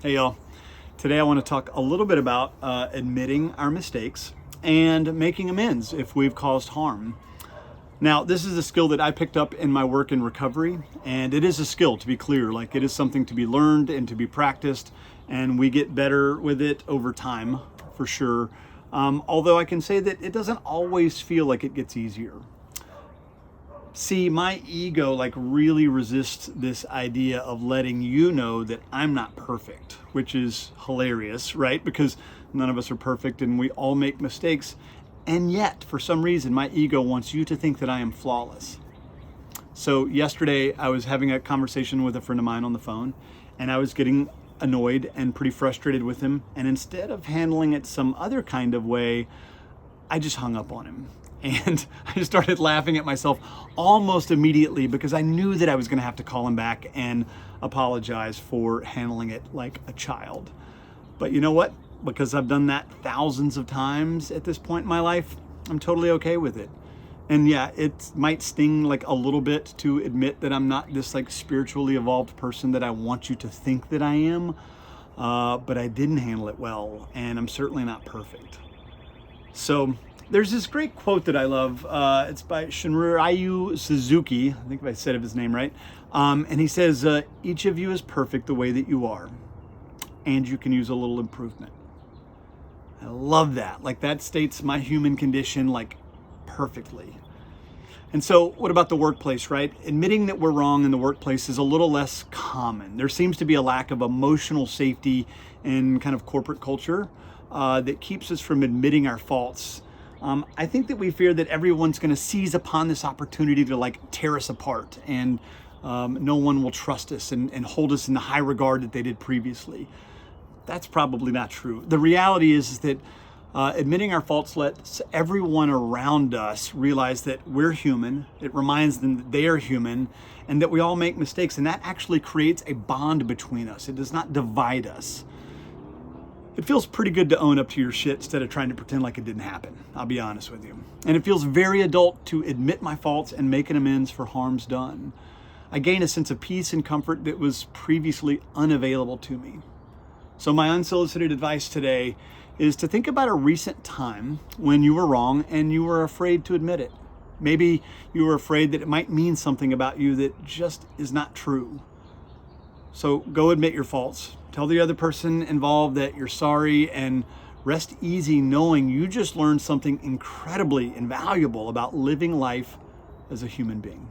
Hey y'all, today I want to talk a little bit about admitting our mistakes and making amends if we've caused harm. Now, this is a skill that I picked up in my work in recovery, and it is a skill, to be clear. Like, it is something to be learned and to be practiced, and we get better with it over time, for sure. Although I can say that it doesn't always feel like it gets easier. See, my ego really resists this idea of letting you know that I'm not perfect, which is hilarious, right? Because none of us are perfect and we all make mistakes. And yet, for some reason, my ego wants you to think that I am flawless. So yesterday, I was having a conversation with a friend of mine on the phone, and I was getting annoyed and pretty frustrated with him. And instead of handling it some other kind of way, I just hung up on him. And I started laughing at myself almost immediately because I knew that I was going to have to call him back and apologize for handling it like a child. But you know what? Because I've done that thousands of times at this point in my life, I'm totally okay with it. And yeah, it might sting a little bit to admit that I'm not this spiritually evolved person that I want you to think that I am. But I didn't handle it well, and I'm certainly not perfect. So there's this great quote that I love. It's by Shunryu Suzuki. I think if I said his name right. And he says, each of you is perfect the way that you are, and you can use a little improvement. I love that. That states my human condition perfectly. And so what about the workplace, right? Admitting that we're wrong in the workplace is a little less common. There seems to be a lack of emotional safety in kind of corporate culture that keeps us from admitting our faults. I think that we fear that everyone's going to seize upon this opportunity to tear us apart, and no one will trust us and hold us in the high regard that they did previously. That's probably not true. The reality is that admitting our faults lets everyone around us realize that we're human. It reminds them that they are human and that we all make mistakes, and that actually creates a bond between us. It does not divide us. It feels pretty good to own up to your shit instead of trying to pretend like it didn't happen. I'll be honest with you. And it feels very adult to admit my faults and make an amends for harms done. I gain a sense of peace and comfort that was previously unavailable to me. So my unsolicited advice today is to think about a recent time when you were wrong and you were afraid to admit it. Maybe you were afraid that it might mean something about you that just is not true. So go admit your faults. Tell the other person involved that you're sorry, and rest easy knowing you just learned something incredibly invaluable about living life as a human being.